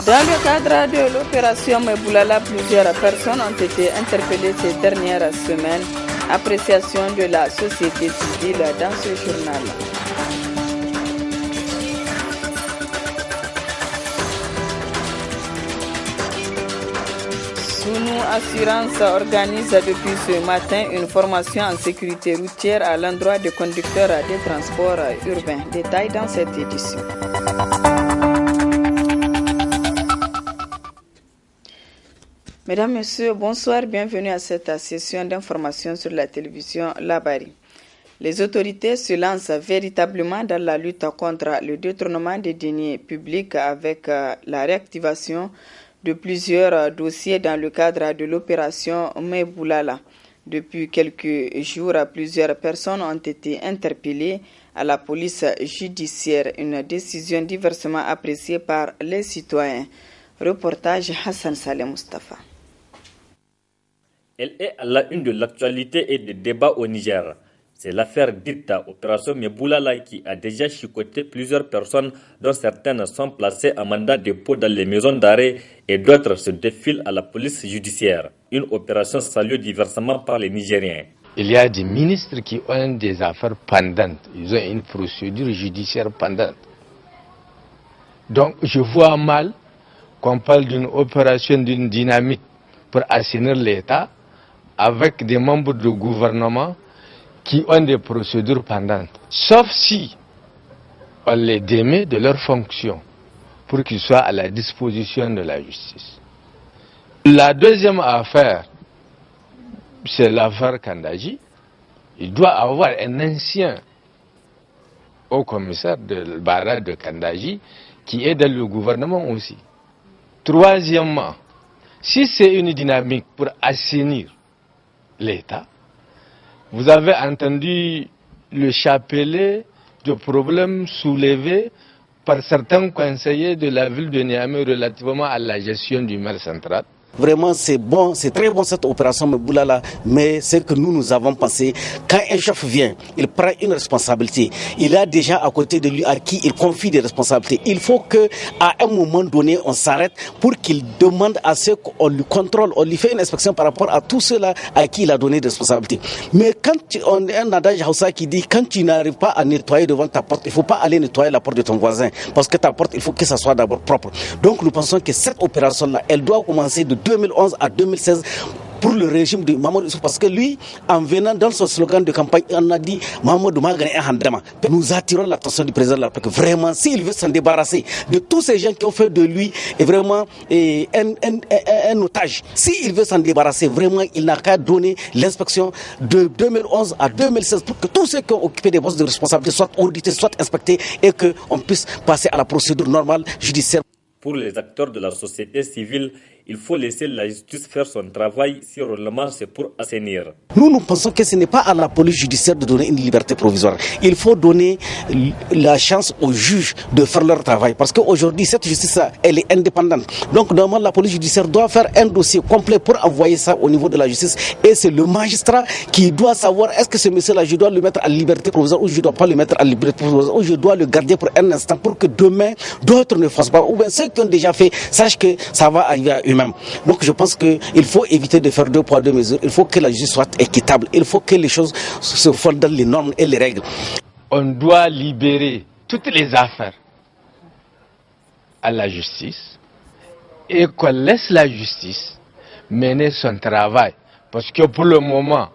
Dans le cadre de l'opération Meboulala, plusieurs personnes ont été interpellées ces dernières semaines. Appréciation de la société civile dans ce journal. Sounou Assurance organise depuis ce matin une formation en sécurité routière à l'endroit des conducteurs des transports urbains. Détail dans cette édition. Mesdames, Messieurs, bonsoir, bienvenue à cette session d'information sur la télévision Labari. Les autorités se lancent véritablement dans la lutte contre le détournement des deniers publics avec la réactivation de plusieurs dossiers dans le cadre de l'opération Meboulala. Depuis quelques jours, plusieurs personnes ont été interpellées à la police judiciaire, une décision diversement appréciée par les citoyens. Reportage Hassan Saleh Mustafa. Elle est à la une de l'actualité et des débats au Niger. C'est l'affaire dite Opération Meboulala qui a déjà chicoté plusieurs personnes dont certaines sont placées en mandat de dépôt dans les maisons d'arrêt et d'autres se défilent à la police judiciaire. Une opération saluée diversement par les Nigériens. Il y a des ministres qui ont des affaires pendantes. Ils ont une procédure judiciaire pendante. Donc je vois mal qu'on parle d'une opération, d'une dynamique pour assainir l'État avec des membres du gouvernement qui ont des procédures pendantes. Sauf si on les démet de leurs fonctions pour qu'ils soient à la disposition de la justice. La deuxième affaire, c'est l'affaire Kandaji. Il doit avoir un ancien haut commissaire de barrage de Kandaji qui est dans le gouvernement aussi. Troisièmement, si c'est une dynamique pour assainir l'État, vous avez entendu le chapelet de problèmes soulevés par certains conseillers de la ville de Niamey relativement à la gestion du maire central. Vraiment, c'est bon, c'est très bon cette opération Meboulala, mais c'est que nous avons pensé, quand un chef vient, il prend une responsabilité. Il a déjà à côté de lui à qui il confie des responsabilités. Il faut que, à un moment donné, on s'arrête pour qu'il demande à ce qu'on lui contrôle, on lui fait une inspection par rapport à tout cela à qui il a donné des responsabilités. Mais quand on a un adage Hausa qui dit, quand tu n'arrives pas à nettoyer devant ta porte, il ne faut pas aller nettoyer la porte de ton voisin, parce que ta porte, il faut que ça soit d'abord propre. Donc nous pensons que cette opération-là, elle doit commencer de 2011 à 2016 pour le régime de Mamadou Issoufou, parce que lui, en venant dans son slogan de campagne, on a dit Mamadou Magane et Handama. Nous attirons l'attention du président de la République. Vraiment, s'il veut s'en débarrasser de tous ces gens qui ont fait de lui vraiment un otage, s'il veut s'en débarrasser, vraiment, il n'a qu'à donner l'inspection de 2011 à 2016 pour que tous ceux qui ont occupé des postes de responsabilité soient audités, soient inspectés et qu'on puisse passer à la procédure normale judiciaire. Pour les acteurs de la société civile, il faut laisser la justice faire son travail si réellement c'est pour assainir. Nous pensons que ce n'est pas à la police judiciaire de donner une liberté provisoire. Il faut donner la chance aux juges de faire leur travail. Parce qu'aujourd'hui, cette justice, elle est indépendante. Donc, normalement, la police judiciaire doit faire un dossier complet pour envoyer ça au niveau de la justice. Et c'est le magistrat qui doit savoir est-ce que ce monsieur-là, je dois le mettre à liberté provisoire ou je ne dois pas le mettre à liberté provisoire ou je dois le garder pour un instant pour que demain, d'autres ne fassent pas. Ou bien ceux qui ont déjà fait, sachent que ça va arriver à eux-mêmes. Donc je pense qu'il faut éviter de faire deux poids, deux mesures. Il faut que la justice soit équitable. Il faut que les choses se fondent dans les normes et les règles. On doit libérer toutes les affaires à la justice et qu'on laisse la justice mener son travail. Parce que pour le moment,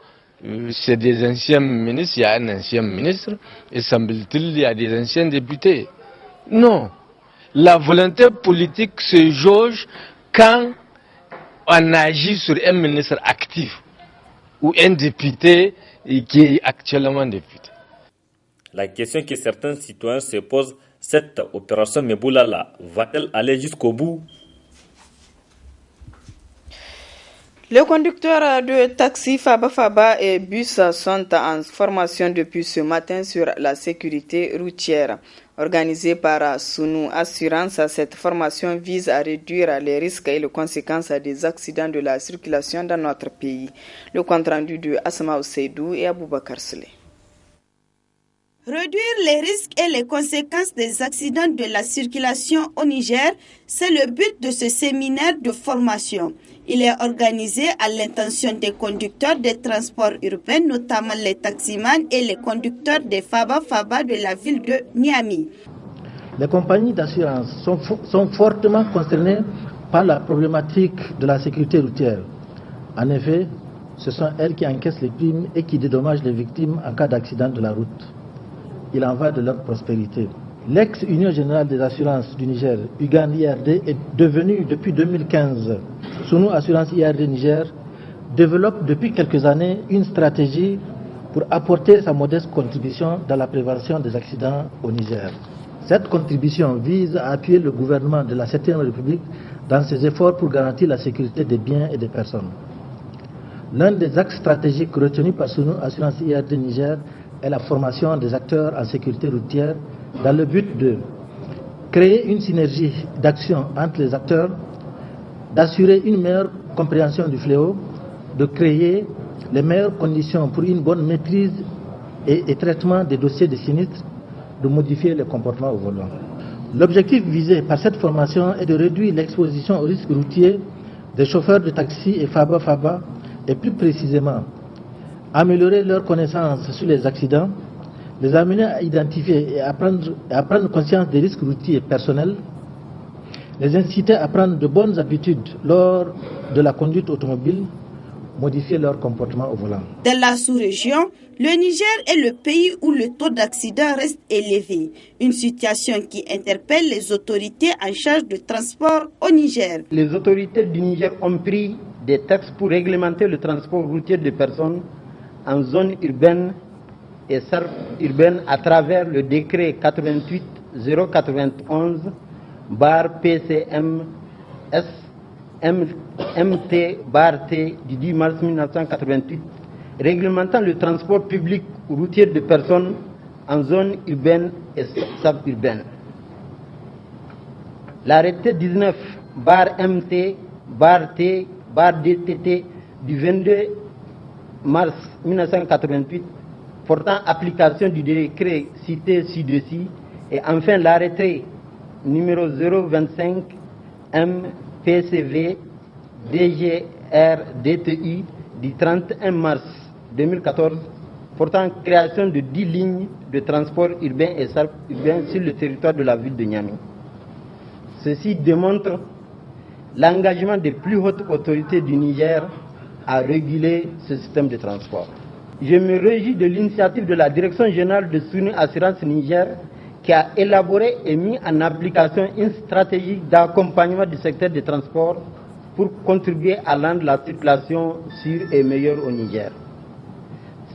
c'est des anciens ministres, il y a un ancien ministre, et semble-t-il, il y a des anciens députés. Non. La volonté politique se jauge quand on agit sur un ministre actif ou un député qui est actuellement député. La question que certains citoyens se posent, cette opération Meboulala va-t-elle aller jusqu'au bout? Les conducteurs de taxi Faba et bus sont en formation depuis ce matin sur la sécurité routière. Organisée par Sounou Assurance, cette formation vise à réduire les risques et les conséquences des accidents de la circulation dans notre pays. Le compte rendu de Asma Seydou et Aboubakar Sele. Réduire les risques et les conséquences des accidents de la circulation au Niger, c'est le but de ce séminaire de formation. Il est organisé à l'intention des conducteurs des transports urbains, notamment les taximans et les conducteurs des Faba de la ville de Niamey. Les compagnies d'assurance sont fortement concernées par la problématique de la sécurité routière. En effet, ce sont elles qui encaissent les primes et qui dédommagent les victimes en cas d'accident de la route. Il en va de leur prospérité. L'ex-Union générale des assurances du Niger, UGAN IRD, est devenue depuis 2015, Sunu Assurance IRD Niger, développe depuis quelques années une stratégie pour apporter sa modeste contribution dans la prévention des accidents au Niger. Cette contribution vise à appuyer le gouvernement de la 7e République dans ses efforts pour garantir la sécurité des biens et des personnes. L'un des axes stratégiques retenus par Sunu Assurance IRD Niger est la formation des acteurs en sécurité routière dans le but de créer une synergie d'action entre les acteurs, d'assurer une meilleure compréhension du fléau, de créer les meilleures conditions pour une bonne maîtrise et traitement des dossiers de sinistres, de modifier les comportements au volant. L'objectif visé par cette formation est de réduire l'exposition aux risques routiers des chauffeurs de taxi et Faba et plus précisément améliorer leur connaissance sur les accidents, les amener à identifier et à prendre conscience des risques routiers personnels, les inciter à prendre de bonnes habitudes lors de la conduite automobile, modifier leur comportement au volant. Dans la sous-région, le Niger est le pays où le taux d'accident reste élevé, une situation qui interpelle les autorités en charge de transport au Niger. Les autorités du Niger ont pris des textes pour réglementer le transport routier des personnes en zone urbaine et urbaine à travers le décret 88-091/PCM-S MT/T du 10 mars 1988 réglementant le transport public routier de personnes en zone urbaine et suburbaine. L'arrêté 19/MT/T/DTT du 22 mars 1988 portant application du décret cité ci-dessus et enfin l'arrêté numéro 025 MPCV DGR DTI du 31 mars 2014 portant création de 10 lignes de transport urbain et suburbain sur le territoire de la ville de Niamey. Ceci démontre l'engagement des plus hautes autorités du Niger à réguler ce système de transport. Je me réjouis de l'initiative de la Direction générale de Sunu Assurance Niger qui a élaboré et mis en application une stratégie d'accompagnement du secteur des transports pour contribuer à rendre la circulation sûre et meilleure au Niger.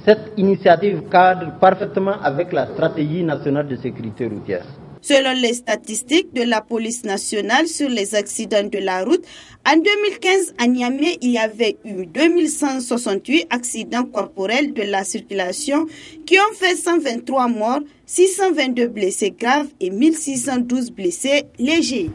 Cette initiative cadre parfaitement avec la stratégie nationale de sécurité routière. Selon les statistiques de la police nationale sur les accidents de la route, en 2015 à Niamey, il y avait eu 2168 accidents corporels de la circulation qui ont fait 123 morts, 622 blessés graves et 1612 blessés légers.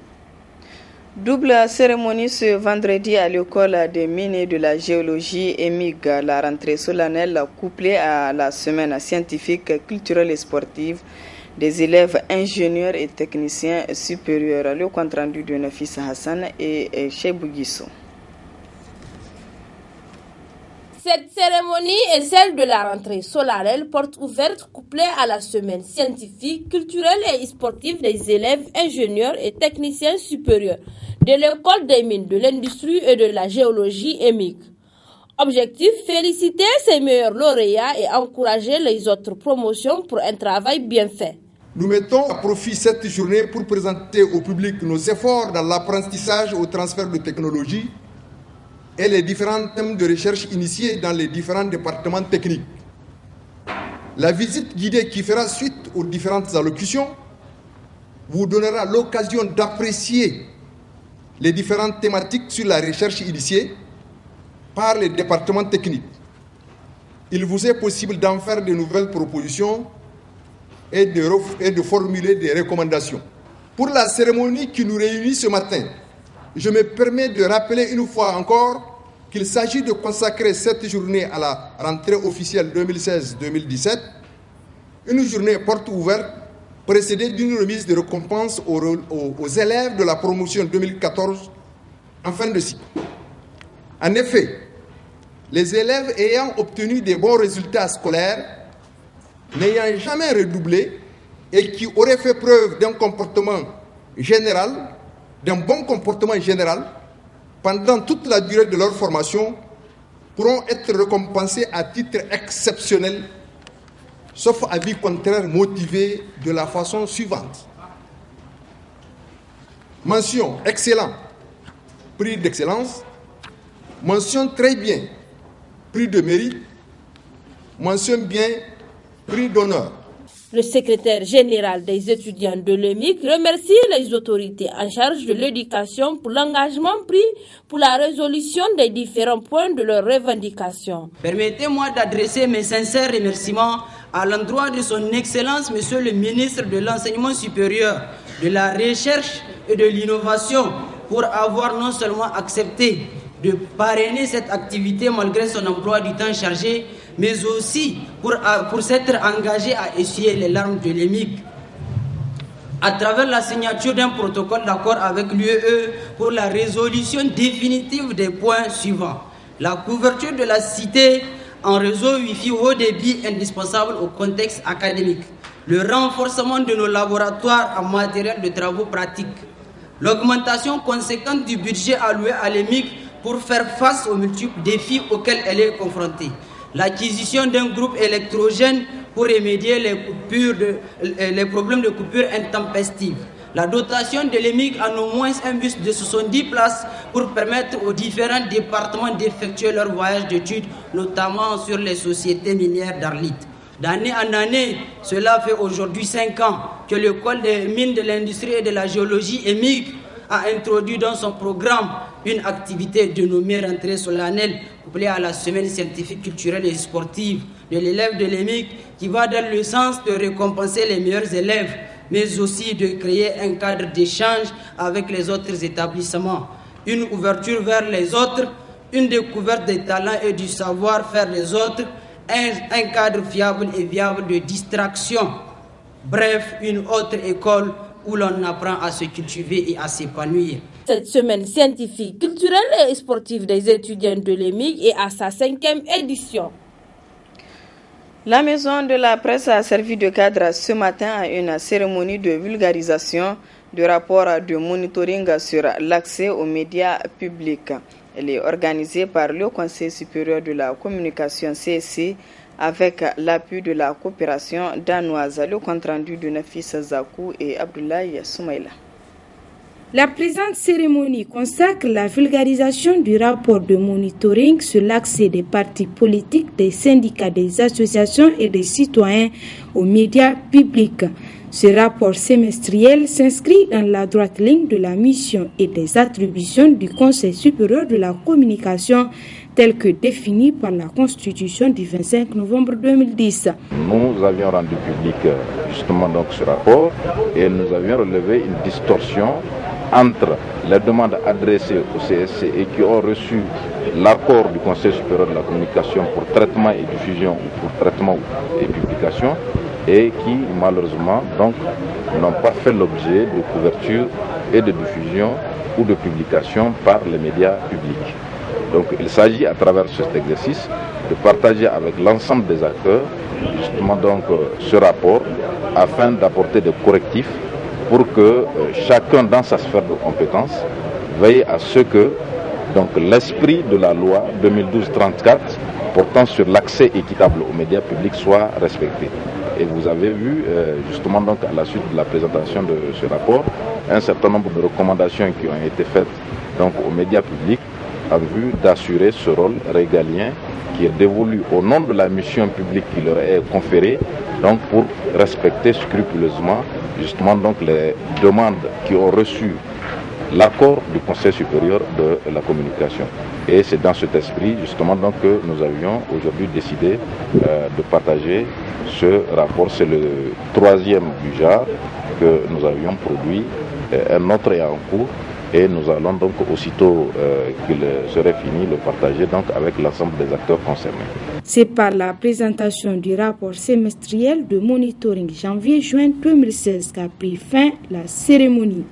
Double cérémonie ce vendredi à l'école des mines et de la géologie EMIG, la rentrée solennelle couplée à la semaine scientifique, culturelle et sportive des élèves ingénieurs et techniciens supérieurs. Le compte rendu de Nafisa Hassan et Cheibou Guissou. Cette cérémonie est celle de la rentrée solennelle, porte ouverte couplée à la semaine scientifique, culturelle et sportive des élèves ingénieurs et techniciens supérieurs de l'école des mines, de l'industrie et de la géologie EMIG. Objectif, féliciter ses meilleurs lauréats et encourager les autres promotions pour un travail bien fait. Nous mettons à profit cette journée pour présenter au public nos efforts dans l'apprentissage au transfert de technologies et les différents thèmes de recherche initiés dans les différents départements techniques. La visite guidée qui fera suite aux différentes allocutions vous donnera l'occasion d'apprécier les différentes thématiques sur la recherche initiée par les départements techniques. Il vous est possible d'en faire de nouvelles propositions et de formuler des recommandations. Pour la cérémonie qui nous réunit ce matin, je me permets de rappeler une fois encore qu'il s'agit de consacrer cette journée à la rentrée officielle 2016-2017 une journée porte ouverte précédée d'une remise de récompense aux élèves de la promotion 2014 en fin de cycle. En effet, les élèves ayant obtenu des bons résultats scolaires, n'ayant jamais redoublé et qui auraient fait preuve d'un comportement général, d'un bon comportement général, pendant toute la durée de leur formation, pourront être récompensés à titre exceptionnel, sauf avis contraire motivé de la façon suivante. Mention excellent, prix d'excellence. Mention très bien, prix de mérite. Mention bien, prix d'honneur. Le secrétaire général des étudiants de l'EMIC remercie les autorités en charge de l'éducation pour l'engagement pris pour la résolution des différents points de leurs revendications. Permettez-moi d'adresser mes sincères remerciements à l'endroit de son Excellence, Monsieur le ministre de l'Enseignement supérieur, de la Recherche et de l'Innovation, pour avoir non seulement accepté de parrainer cette activité malgré son emploi du temps chargé, mais aussi pour s'être engagé à essuyer les larmes de l'EMIC à travers la signature d'un protocole d'accord avec l'UEE pour la résolution définitive des points suivants. La couverture de la cité en réseau Wi-Fi haut débit indispensable au contexte académique, le renforcement de nos laboratoires en matériel de travaux pratiques, l'augmentation conséquente du budget alloué à l'EMIC pour faire face aux multiples défis auxquels elle est confrontée, l'acquisition d'un groupe électrogène pour remédier les problèmes de coupure intempestive, la dotation de l'EMIC en au moins un bus de 70 places pour permettre aux différents départements d'effectuer leur voyage d'études, notamment sur les sociétés minières d'Arlit. D'année en année, cela fait aujourd'hui 5 ans que l'école des mines de l'industrie et de la géologie EMIC a introduit dans son programme une activité dénommée rentrée solennelle, couplée à la semaine scientifique, culturelle et sportive de l'élève de l'EMIC, qui va dans le sens de récompenser les meilleurs élèves, mais aussi de créer un cadre d'échange avec les autres établissements, une ouverture vers les autres, une découverte des talents et du savoir-faire des autres, un cadre fiable et viable de distraction. Bref, une autre école où l'on apprend à se cultiver et à s'épanouir. Cette semaine scientifique, culturelle et sportive des étudiants de l'EMIC est à sa 5e édition. La maison de la presse a servi de cadre ce matin à une cérémonie de vulgarisation du rapport de monitoring sur l'accès aux médias publics. Elle est organisée par le Conseil supérieur de la communication CSC avec l'appui de la coopération danoise. Le compte-rendu de Nafisa Zakou et Abdoulaye Soumaïla. La présente cérémonie consacre la vulgarisation du rapport de monitoring sur l'accès des partis politiques, des syndicats, des associations et des citoyens aux médias publics. Ce rapport semestriel s'inscrit dans la droite ligne de la mission et des attributions du Conseil supérieur de la communication tel que défini par la Constitution du 25 novembre 2010. Nous avions rendu public justement donc ce rapport et nous avions relevé une distorsion entre les demandes adressées au CSC et qui ont reçu l'accord du Conseil supérieur de la communication pour traitement et diffusion ou pour traitement et publication et qui malheureusement donc n'ont pas fait l'objet de couverture et de diffusion ou de publication par les médias publics. Donc il s'agit à travers cet exercice de partager avec l'ensemble des acteurs justement donc ce rapport afin d'apporter des correctifs pour que chacun dans sa sphère de compétences veille à ce que donc l'esprit de la loi 2012-34 portant sur l'accès équitable aux médias publics soit respecté. Et vous avez vu justement donc à la suite de la présentation de ce rapport un certain nombre de recommandations qui ont été faites donc aux médias publics en vue d'assurer ce rôle régalien qui est dévolu au nom de la mission publique qui leur est conférée, donc pour respecter scrupuleusement justement donc les demandes qui ont reçu l'accord du Conseil supérieur de la communication. Et c'est dans cet esprit justement donc que nous avions aujourd'hui décidé de partager ce rapport. C'est le 3e du genre que nous avions produit, un autre est en cours. Et nous allons donc aussitôt qu'il serait fini le partager donc avec l'ensemble des acteurs concernés. C'est par la présentation du rapport semestriel de monitoring janvier-juin 2016 qu'a pris fin la cérémonie.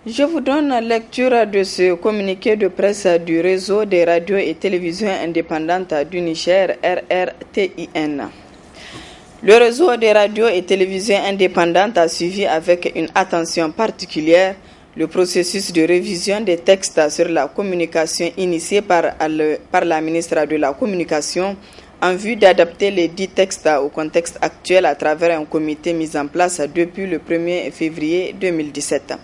Je vous donne lecture de ce communiqué de presse du réseau des radios et télévisions indépendantes du Niger, RRTIN. Le réseau des radios et télévisions indépendantes a suivi avec une attention particulière le processus de révision des textes sur la communication initié par la ministre de la Communication en vue d'adapter les dits textes au contexte actuel à travers un comité mis en place depuis le 1er février 2017.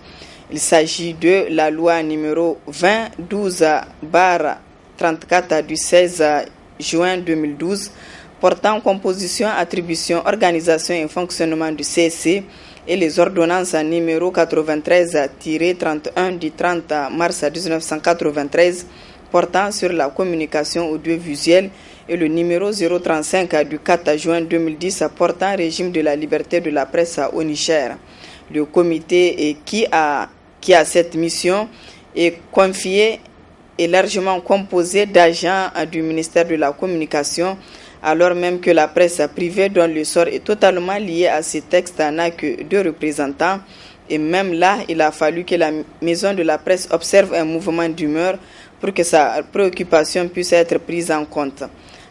Il s'agit de la loi numéro 2012/34 du 16 juin 2012 portant composition, attribution, organisation et fonctionnement du CSC et les ordonnances numéro 93-31 du 30 mars 1993 portant sur la communication audiovisuelle et le numéro 035 du 4 juin 2010 portant régime de la liberté de la presse au Niger. Le comité qui a cette mission est confié et largement composé d'agents du ministère de la Communication, alors même que la presse privée dont le sort est totalement lié à ces textes n'a que 2 représentants. Et même là, il a fallu que la maison de la presse observe un mouvement d'humeur pour que sa préoccupation puisse être prise en compte.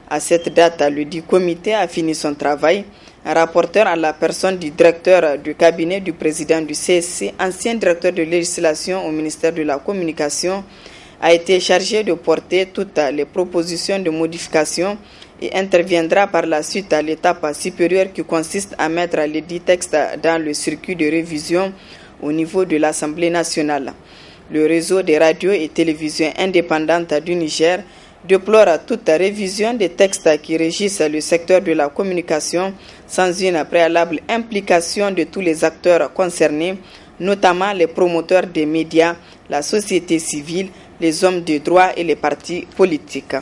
À cette date, le dit comité a fini son travail. Un rapporteur à la personne du directeur du cabinet du président du CSC, ancien directeur de législation au ministère de la Communication, a été chargé de porter toutes les propositions de modification et interviendra par la suite à l'étape supérieure qui consiste à mettre les dits textes dans le circuit de révision au niveau de l'Assemblée nationale. Le réseau des radios et télévisions indépendantes du Niger déplore toute révision des textes qui régissent le secteur de la communication sans une préalable implication de tous les acteurs concernés, notamment les promoteurs des médias, la société civile, les hommes de droit et les partis politiques.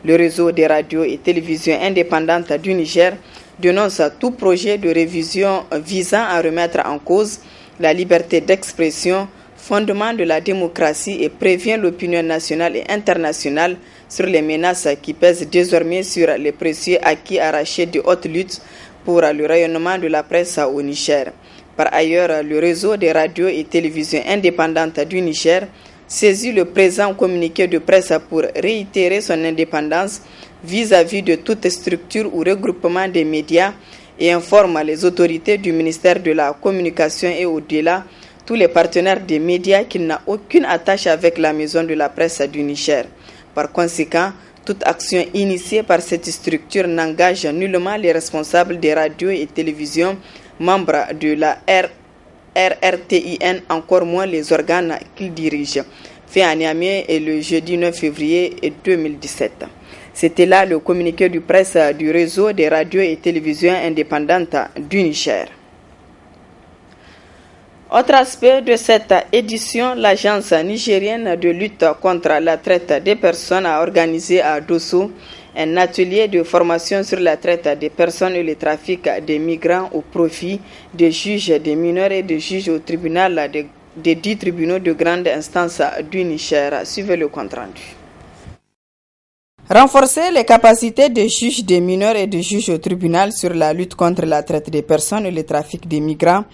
Le réseau des radios et télévisions indépendantes du Niger dénonce tout projet de révision visant à remettre en cause la liberté d'expression, fondement de la démocratie, et prévient l'opinion nationale et internationale sur les menaces qui pèsent désormais sur les précieux acquis arrachés de haute lutte pour le rayonnement de la presse au Niger. Par ailleurs, le réseau des radios et télévisions indépendantes du Niger saisit le présent communiqué de presse pour réitérer son indépendance vis-à-vis de toute structure ou regroupement des médias et informe les autorités du ministère de la Communication et au-delà tous les partenaires des médias qu'il n'a aucune attache avec la maison de la presse du Niger. Par conséquent, toute action initiée par cette structure n'engage nullement les responsables des radios et télévisions membres de la RRTIN, encore moins les organes qu'il dirige. Fait à Niamey le jeudi 9 février 2017. C'était là le communiqué de presse du réseau des radios et télévisions indépendantes du Niger. Autre aspect de cette édition, l'agence nigérienne de lutte contre la traite des personnes a organisé à Dosso un atelier de formation sur la traite des personnes et le trafic des migrants au profit des juges des mineurs et des juges au tribunal des 10 tribunaux de grande instance du Niger. Suivez le compte rendu. Renforcer les capacités des juges des mineurs et des juges au tribunal sur la lutte contre la traite des personnes et le trafic des migrants.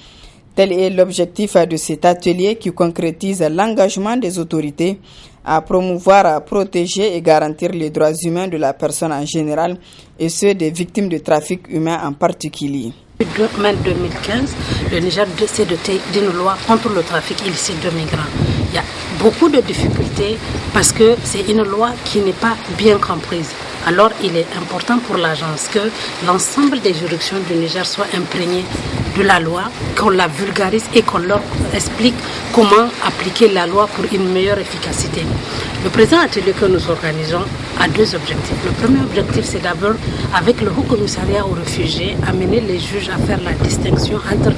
Tel est l'objectif de cet atelier qui concrétise l'engagement des autorités à promouvoir, protéger et garantir les droits humains de la personne en général et ceux des victimes de trafic humain en particulier. En mai 2015, le Niger s'est doté d'une loi contre le trafic illicite de migrants. Il y a beaucoup de difficultés parce que c'est une loi qui n'est pas bien comprise. Alors il est important pour l'agence que l'ensemble des juridictions du Niger soient imprégnées de la loi, qu'on la vulgarise et qu'on leur explique comment appliquer la loi pour une meilleure efficacité. Le présent atelier que nous organisons a 2 objectifs. Le premier objectif, c'est d'abord, avec le Haut Commissariat aux réfugiés, amener les juges à faire la distinction entre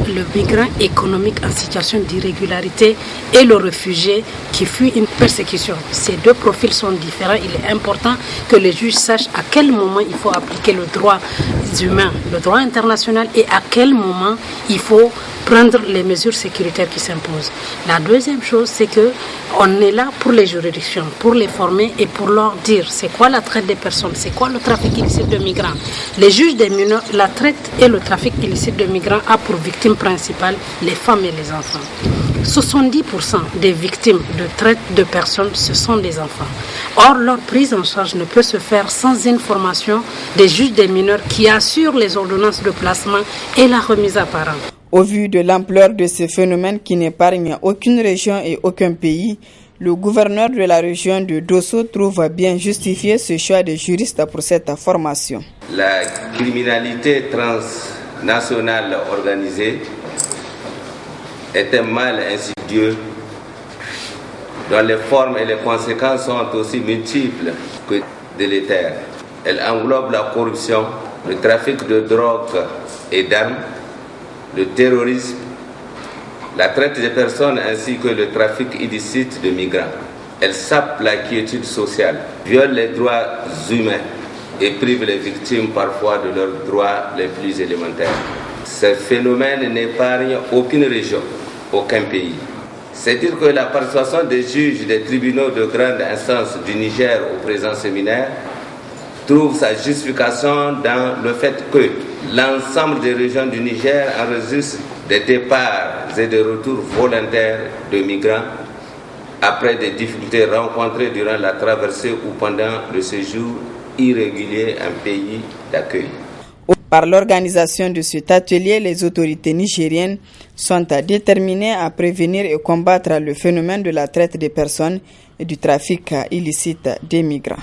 le migrant économique en situation d'irrégularité et le réfugié qui fuit une persécution. Ces 2 profils sont différents. Il est important que les juges sachent à quel moment il faut appliquer le droit humain, le droit international, et à quel moment il faut prendre les mesures sécuritaires qui s'imposent. La deuxième chose, c'est que on est là pour les juridictions, pour les former et pour leur dire c'est quoi la traite des personnes, c'est quoi le trafic illicite de migrants. Les juges des mineurs, la traite et le trafic illicite de migrants a pour victimes principales les femmes et les enfants. 70% des victimes de traite de personnes, ce sont des enfants. Or, leur prise en charge ne peut se faire sans une formation des juges des mineurs qui assurent les ordonnances de placement et la remise à parents. Au vu de l'ampleur de ce phénomène qui n'épargne aucune région et aucun pays, le gouverneur de la région de Dosso trouve bien justifié ce choix de juristes pour cette formation. La criminalité transnationale organisée est un mal insidieux dont les formes et les conséquences sont aussi multiples que délétères. Elle englobe la corruption, le trafic de drogue et d'armes, le terrorisme, la traite des personnes ainsi que le trafic illicite de migrants. Elle sape la quiétude sociale, viole les droits humains et prive les victimes parfois de leurs droits les plus élémentaires. Ce phénomène n'épargne aucune région, aucun pays. C'est dire que la participation des juges des tribunaux de grande instance du Niger au présent séminaire trouve sa justification dans le fait que l'ensemble des régions du Niger enregistrent des départs et des retours volontaires de migrants après des difficultés rencontrées durant la traversée ou pendant le séjour irrégulier en pays d'accueil. Par l'organisation de cet atelier, les autorités nigériennes sont déterminées à prévenir et combattre le phénomène de la traite des personnes et du trafic illicite des migrants.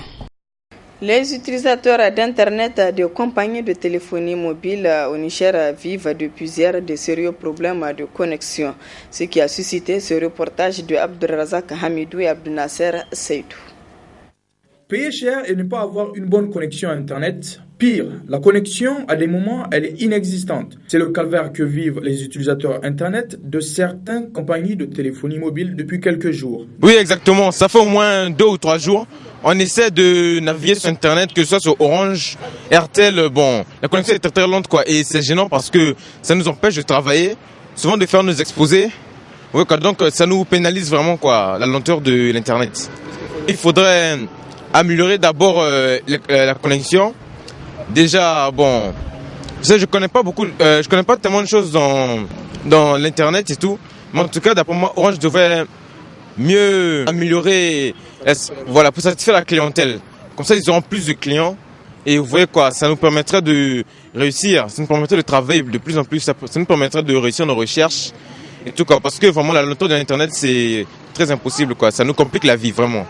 Les utilisateurs d'Internet de compagnies de téléphonie mobile au Niger vivent depuis hier de sérieux problèmes de connexion, ce qui a suscité ce reportage de Abdelrazak Hamidou et Abdel Nasser Seydou. Payer cher et ne pas avoir une bonne connexion Internet. Pire, la connexion, à des moments, elle est inexistante. C'est le calvaire que vivent les utilisateurs Internet de certaines compagnies de téléphonie mobile depuis quelques jours. Oui, exactement. Ça fait au moins 2 ou 3 jours. On essaie de naviguer sur Internet, que ce soit sur Orange, RTL. Bon, la connexion est très très lente, quoi. Et c'est gênant parce que ça nous empêche de travailler, souvent de faire nos exposés. Oui, quoi. Donc, ça nous pénalise vraiment, quoi, la lenteur de l'Internet. Il faudrait améliorer d'abord la connexion. Déjà, bon, je connais pas tellement de choses dans l'internet et tout, mais en tout cas, d'après moi, Orange devrait mieux améliorer, voilà, pour satisfaire la clientèle. Comme ça, ils auront plus de clients et vous voyez quoi, ça nous permettrait de réussir, ça nous permettrait de travailler de plus en plus, ça nous permettrait de réussir nos recherches et tout quoi, parce que vraiment la lenteur de l'internet c'est très impossible quoi, ça nous complique la vie vraiment.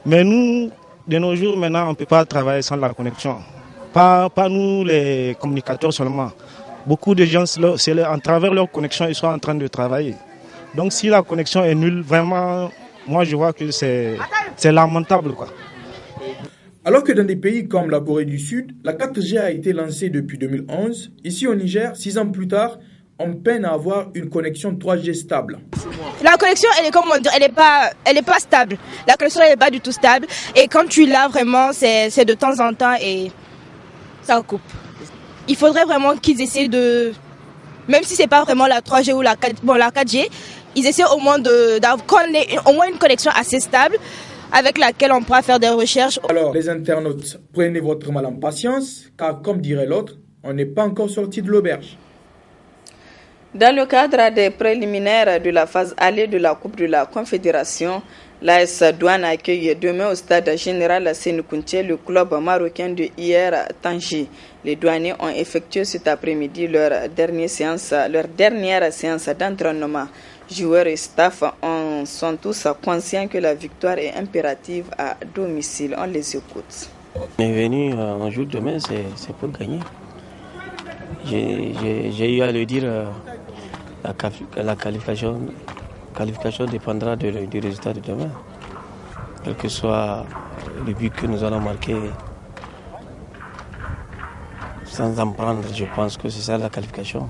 Mais nous, de nos jours maintenant, on ne peut pas travailler sans la connexion. Pas nous les communicateurs seulement. Beaucoup de gens, à travers leur connexion, ils sont en train de travailler. Donc si la connexion est nulle, vraiment, moi je vois que c'est lamentable, quoi. Alors que dans des pays comme la Corée du Sud, la 4G a été lancée depuis 2011, ici au Niger, 6 ans plus tard, on peine à avoir une connexion 3G stable. La connexion, elle est pas stable. La connexion, elle est pas du tout stable. Et quand tu l'as vraiment, c'est de temps en temps et ça coupe. Il faudrait vraiment qu'ils essaient de, même si c'est pas vraiment la 3G ou la 4G, ils essaient au moins d'avoir au moins une connexion assez stable avec laquelle on pourra faire des recherches. Alors, les internautes, prenez votre mal en patience, car comme dirait l'autre, on n'est pas encore sorti de l'auberge. Dans le cadre des préliminaires de la phase allée de la Coupe de la Confédération, l'AS Douane accueille demain au stade général Sénikounté le club marocain de hier Tanger. Les douaniers ont effectué cet après-midi leur dernière séance d'entraînement. Joueurs et staff sont tous conscients que la victoire est impérative à domicile. On les écoute. On est venu un jour demain, c'est pour gagner. J'ai eu à le dire, la qualification dépendra du résultat de demain. Quel que soit le but que nous allons marquer, sans en prendre, je pense que c'est ça la qualification.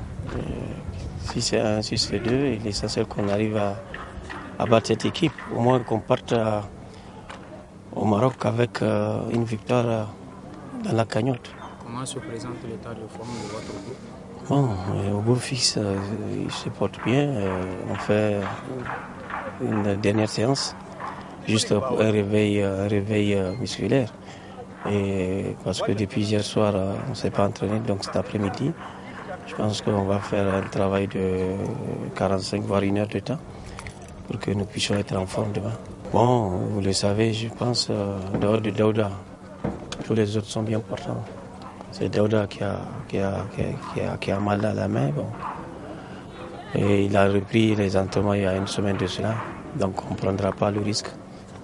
Si c'est 1, si c'est 2, il est essentiel qu'on arrive à battre cette équipe. Au moins qu'on parte au Maroc avec une victoire dans la cagnotte. Comment se présente l'état de forme de votre groupe? Bon, au beau fixe, il se porte bien. On fait une dernière séance, juste pour un réveil musculaire. Et parce que depuis hier soir, on ne s'est pas entraîné, donc cet après-midi, je pense qu'on va faire un travail de 45 voire 1 heure de temps pour que nous puissions être en forme demain. Bon, vous le savez, je pense, dehors de Daouda, tous les autres sont bien portants. C'est Daouda qui a mal à la main. Bon. Et il a repris les entraînements il y a 1 semaine de cela. Donc on ne prendra pas le risque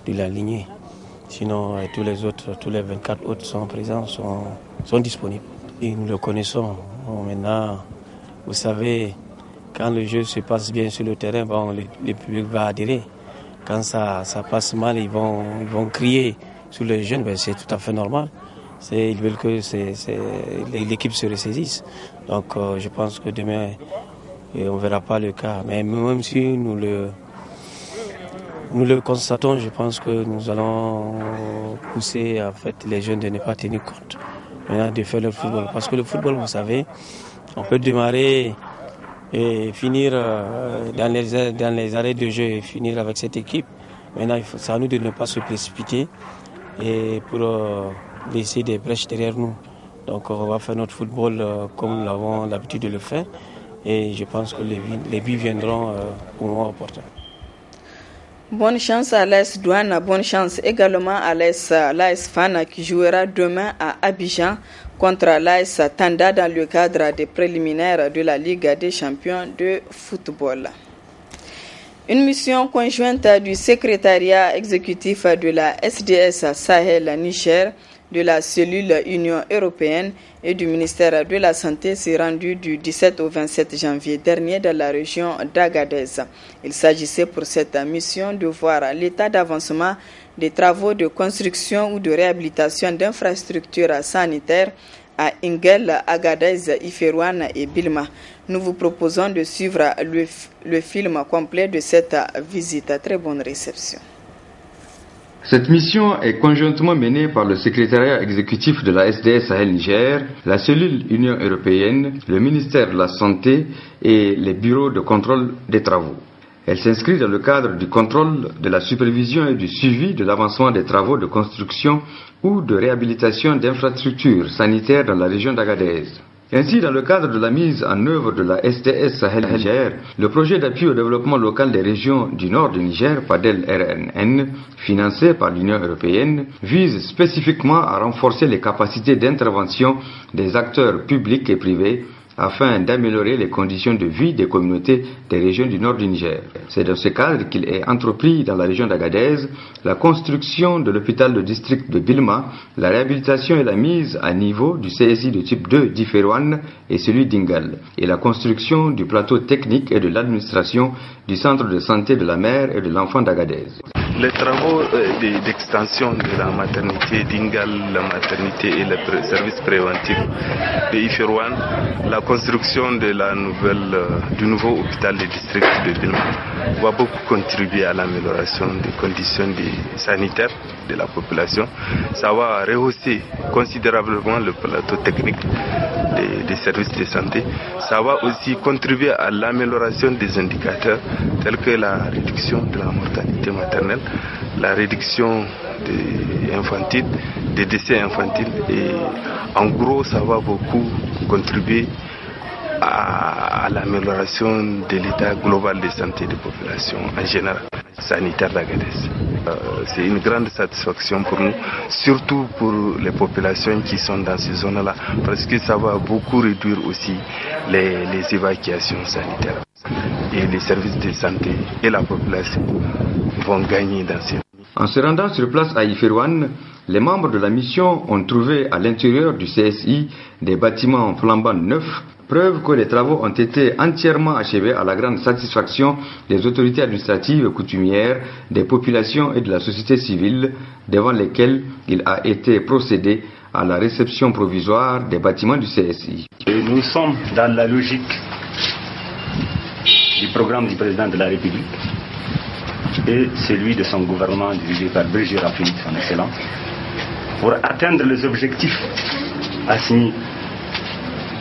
de l'aligner. Sinon, tous les autres, tous les 24 autres sont présents, sont disponibles. Et nous le connaissons. Bon, maintenant, vous savez, quand le jeu se passe bien sur le terrain, bon, le public va adhérer. Quand ça passe mal, ils vont crier sur les jeunes. Ben, c'est tout à fait normal. Ils veulent que l'équipe se ressaisisse. Donc je pense que demain, on ne verra pas le cas. Mais même si nous le constatons, je pense que nous allons pousser en fait, les jeunes de ne pas tenir compte maintenant de faire leur football. Parce que le football, vous savez, on peut démarrer et finir dans les arrêts de jeu et finir avec cette équipe. Maintenant, c'est à nous de ne pas se précipiter et pour laisser des brèches derrière nous. Donc on va faire notre football comme nous avons l'habitude de le faire et je pense que les buts viendront au moment opportun. Bonne chance à l'AS Douane, bonne chance également à l'AS Fana qui jouera demain à Abidjan contre l'AS Tanda dans le cadre des préliminaires de la Ligue des champions de football. Une mission conjointe du secrétariat exécutif de la SDS Sahel Niger, de la cellule Union européenne et du ministère de la Santé s'est rendu du 17 au 27 janvier dernier dans la région d'Agadez. Il s'agissait pour cette mission de voir l'état d'avancement des travaux de construction ou de réhabilitation d'infrastructures sanitaires à Ingel, Agadez, Iferouane et Bilma. Nous vous proposons de suivre le film complet de cette visite. Très bonne réception. Cette mission est conjointement menée par le secrétariat exécutif de la SDS Sahel Niger, la cellule Union européenne, le ministère de la Santé et les bureaux de contrôle des travaux. Elle s'inscrit dans le cadre du contrôle, de la supervision et du suivi de l'avancement des travaux de construction ou de réhabilitation d'infrastructures sanitaires dans la région d'Agadez. Ainsi, dans le cadre de la mise en œuvre de la SDS Sahel Niger, le projet d'appui au développement local des régions du nord du Niger, PADEL-RNN, financé par l'Union européenne, vise spécifiquement à renforcer les capacités d'intervention des acteurs publics et privés afin d'améliorer les conditions de vie des communautés des régions du nord du Niger. C'est dans ce cadre qu'il est entrepris dans la région d'Agadez la construction de l'hôpital de district de Bilma, la réhabilitation et la mise à niveau du CSI de type 2 d'Iferouane et celui d'Ingal, et la construction du plateau technique et de l'administration du centre de santé de la mère et de l'enfant d'Agadez. Les travaux d'extension de la maternité d'Ingal, la maternité et le service préventif de Iferouane, la construction de du nouveau hôpital de district de Bilma va beaucoup contribuer à l'amélioration des conditions sanitaires de la population. Ça va rehausser considérablement le plateau technique des services de santé. Ça va aussi contribuer à l'amélioration des indicateurs tels que la réduction de la mortalité maternelle, la réduction des décès infantiles et en gros ça va beaucoup contribuer à l'amélioration de l'état global de santé des populations en général, sanitaire d'Agadez. C'est une grande satisfaction pour nous, surtout pour les populations qui sont dans ces zones-là, parce que ça va beaucoup réduire aussi les évacuations sanitaires. Et les services de santé et la population vont gagner dans ces. En se rendant sur place à Iferouane, les membres de la mission ont trouvé à l'intérieur du CSI des bâtiments flambants neufs, preuve que les travaux ont été entièrement achevés à la grande satisfaction des autorités administratives et coutumières, des populations et de la société civile, devant lesquelles il a été procédé à la réception provisoire des bâtiments du CSI. Et nous sommes dans la logique du programme du président de la République et celui de son gouvernement dirigé par Brigitte Rafini, son excellence, pour atteindre les objectifs assignés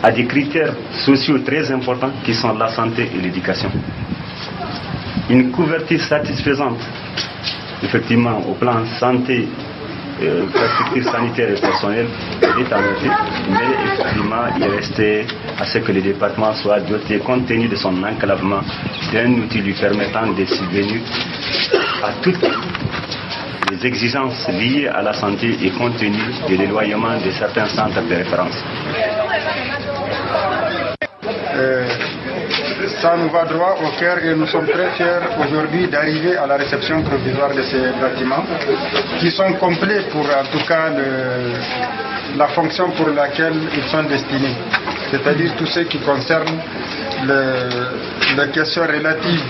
à des critères sociaux très importants qui sont la santé et l'éducation. Une couverture satisfaisante, effectivement, au plan santé, perspective sanitaire et personnelle est à noter, mais effectivement, il restait à ce que le département soit doté, compte tenu de son enclavement, d'un outil lui permettant de subvenir à toutes les exigences liées à la santé et compte tenu de l'éloignement de certains centres de référence. Ça nous va droit au cœur et nous sommes très fiers aujourd'hui d'arriver à la réception provisoire de ces bâtiments qui sont complets pour en tout cas la fonction pour laquelle ils sont destinés. C'est-à-dire tout ce qui concerne les questions relatives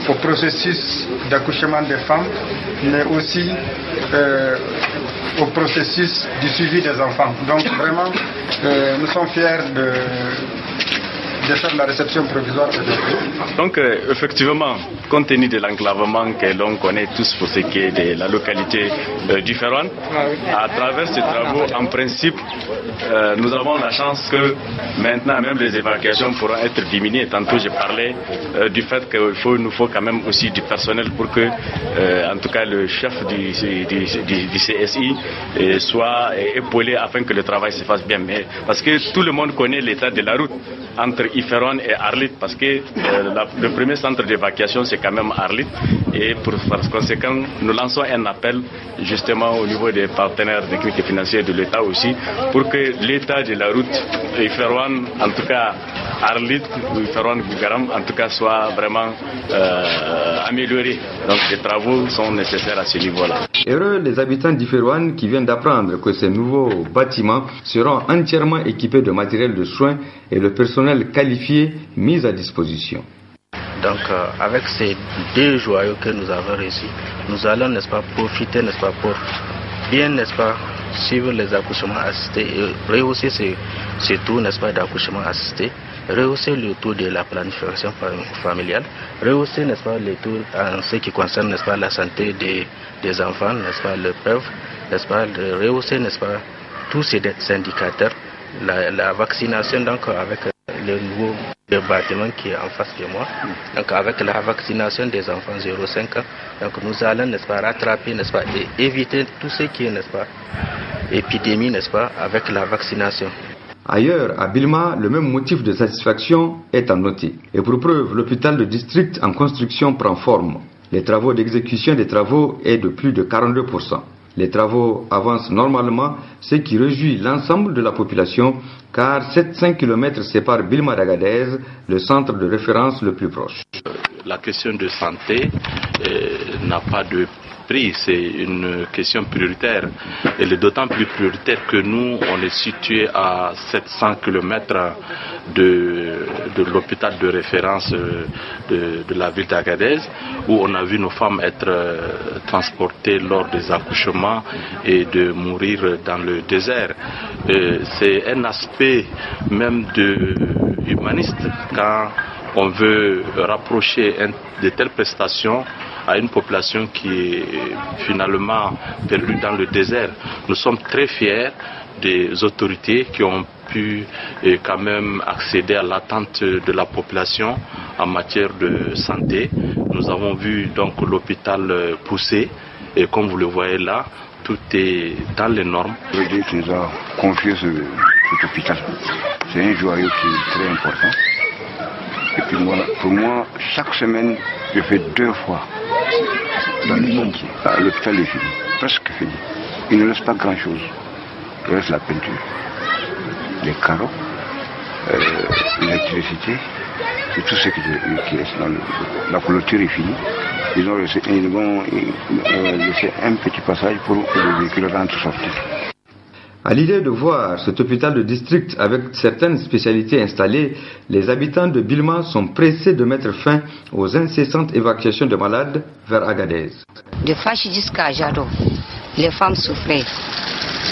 au processus d'accouchement des femmes, mais aussi au processus du suivi des enfants. Donc vraiment, nous sommes fiers de faire la réception provisoire aujourd'hui. Donc effectivement, compte tenu de l'enclavement que l'on connaît tous pour ce qui est de la localité du Ferroine, à travers ces travaux, en principe, nous avons la chance que maintenant même les évacuations pourront être diminuées. Tantôt je parlais du fait qu'il nous faut quand même aussi du personnel pour que, en tout cas, le chef du CSI soit épaulé afin que le travail se fasse bien. Mais parce que tout le monde connaît l'état de la route entre Iferouane et Arlit, parce que le premier centre d'évacuation c'est quand même Arlit, et par conséquent nous lançons un appel justement au niveau des partenaires techniques et financiers de l'État aussi, pour que l'état de la route Iferouane, en tout cas Arlit ou Iferouane-Gougaram, en tout cas soit vraiment amélioré. Donc les travaux sont nécessaires à ce niveau-là. Heureux les habitants d'Iferouane qui viennent d'apprendre que ces nouveaux bâtiments seront entièrement équipés de matériel de soins et le personnel qualifié mis à disposition. Donc avec ces deux joyaux que nous avons reçus, nous allons, n'est-ce pas, profiter, n'est-ce pas, pour bien, n'est-ce pas, suivre les accouchements assistés et rehausser ce taux, n'est-ce pas, d'accouchement assisté, rehausser le taux de la planification familiale, rehausser, n'est-ce pas, le taux en ce qui concerne, n'est-ce pas, la santé des enfants, n'est-ce pas, le PEV, n'est-ce pas, rehausser, n'est-ce pas, tous ces indicateurs, la vaccination, donc avec le nouveau bâtiment qui est en face de moi, donc avec la vaccination des enfants 0,5 ans, donc nous allons, n'est-ce pas, rattraper, n'est-ce pas, et éviter tout ce qui est, n'est-ce pas, épidémie, n'est-ce pas, avec la vaccination. Ailleurs, à Bilma, le même motif de satisfaction est à noter. Et pour preuve, l'hôpital de district en construction prend forme. Les travaux d'exécution des travaux est de plus de 42%. Les travaux avancent normalement, ce qui réjouit l'ensemble de la population, car 700 km séparent Bilma d'Agadez, le centre de référence le plus proche. La question de santé n'a pas de prix, c'est une question prioritaire. Elle est d'autant plus prioritaire que nous, on est situé à 700 km de l'hôpital de référence de la ville d'Agadez, où on a vu nos femmes être transportées lors des accouchements et de mourir dans le désert. C'est un aspect même humaniste quand on veut rapprocher de telles prestations à une population qui est finalement perdue dans le désert. Nous sommes très fiers des autorités qui ont pu quand même accéder à l'attente de la population en matière de santé. Nous avons vu donc l'hôpital pousser et comme vous le voyez là, tout est dans les normes. Le Dieu qui nous a confié cet hôpital, c'est un joyau qui est très important. Et puis voilà, pour moi, chaque semaine, je fais 2 fois dans le monde. L'hôpital est fini, presque fini. Il ne reste pas grand-chose. Il reste la peinture, les carreaux, l'électricité, c'est tout ce qui reste. La clôture est finie. Ils vont laisser un petit passage pour que les véhicules rentrent et sortent. À l'idée de voir cet hôpital de district avec certaines spécialités installées, les habitants de Bilma sont pressés de mettre fin aux incessantes évacuations de malades vers Agadez. De Fachi jusqu'à Jado, les femmes souffraient.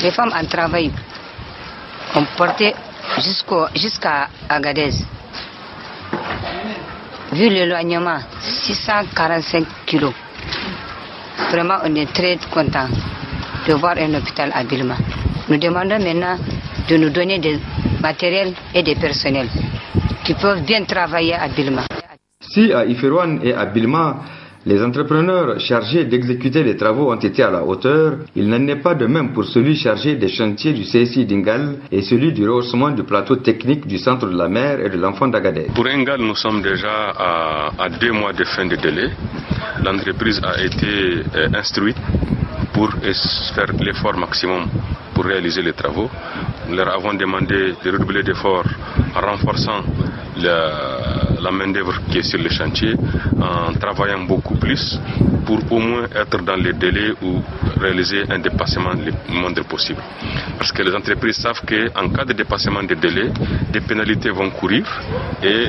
Les femmes en travail, on portait jusqu'à Agadez. Vu l'éloignement, 645 kilos. Vraiment, on est très contents de voir un hôpital à Bilma. Nous demandons maintenant de nous donner matériel et des personnels qui peuvent bien travailler à Bilma. Si à Iferouane et à Bilma, les entrepreneurs chargés d'exécuter les travaux ont été à la hauteur, il n'en est pas de même pour celui chargé des chantiers du CSI d'Ingal et celui du rehaussement du plateau technique du centre de la mer et de l'enfant d'Agadez. Pour Ingal, nous sommes déjà à 2 mois de fin de délai. L'entreprise a été instruite pour faire l'effort maximum pour réaliser les travaux. Nous leur avons demandé de redoubler d'efforts en renforçant la main-d'œuvre qui est sur le chantier, en travaillant beaucoup plus pour au moins être dans les délais ou réaliser un dépassement le moindre possible. Parce que les entreprises savent qu'en cas de dépassement des délais, des pénalités vont courir et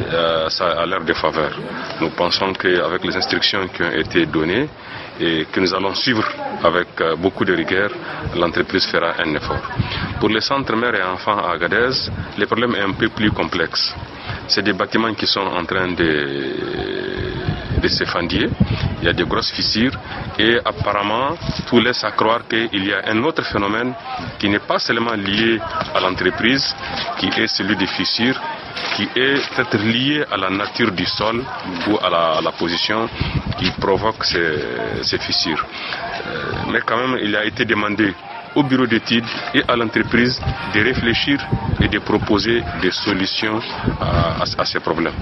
ça a l'air de faveur. Nous pensons qu'avec les instructions qui ont été données et que nous allons suivre avec beaucoup de rigueur, l'entreprise fera un effort. Pour les centres mères et enfants à Agadez, le problème est un peu plus complexe. C'est des bâtiments qui sont en train de s'effandier. Il y a de grosses fissures et apparemment tout laisse à croire qu'il y a un autre phénomène qui n'est pas seulement lié à l'entreprise, qui est celui des fissures, qui est peut-être lié à la nature du sol ou à la position qui provoque ces fissures. Mais quand même, il a été demandé au bureau d'études et à l'entreprise de réfléchir et de proposer des solutions à ces problèmes.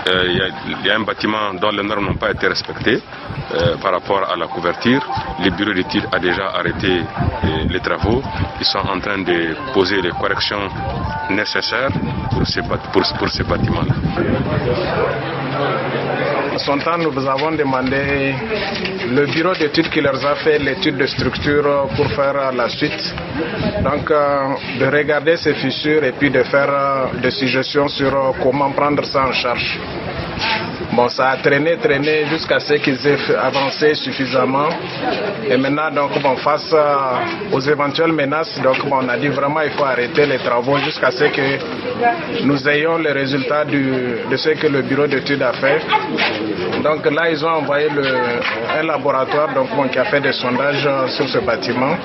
Il y a un bâtiment dont les normes n'ont pas été respectées par rapport à la couverture. Le bureau d'études a déjà arrêté les travaux. Ils sont en train de poser les corrections nécessaires pour ces bâtiments-là. En son temps, nous avons demandé le bureau d'études qui leur a fait l'étude de structure pour faire la suite. Donc, de regarder ces fissures et puis de faire des suggestions sur comment prendre ça en charge. Bon, ça a traîné jusqu'à ce qu'ils aient avancé suffisamment. Et maintenant, donc, face aux éventuelles menaces, donc, on a dit vraiment il faut arrêter les travaux jusqu'à ce que nous ayons les résultats de ce que le bureau d'études a fait. Donc là, ils ont envoyé un laboratoire qui a fait des sondages sur ce bâtiment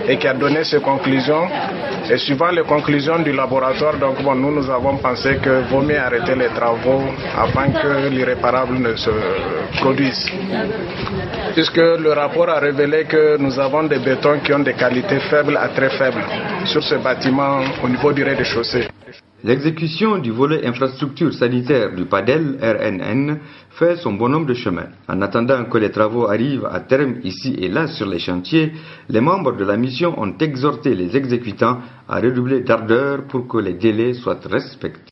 et qui a donné ses conclusions. Et suivant les conclusions du laboratoire, donc, nous avons pensé qu'il vaut mieux arrêter les travaux avant que l'irréparable ne se produise. Puisque le rapport a révélé que nous avons des bétons qui ont des qualités faibles à très faibles sur ce bâtiment au niveau du rez-de-chaussée. L'exécution du volet infrastructure sanitaire du PADEL RNN fait son bonhomme de chemin. En attendant que les travaux arrivent à terme ici et là sur les chantiers, les membres de la mission ont exhorté les exécutants à redoubler d'ardeur pour que les délais soient respectés.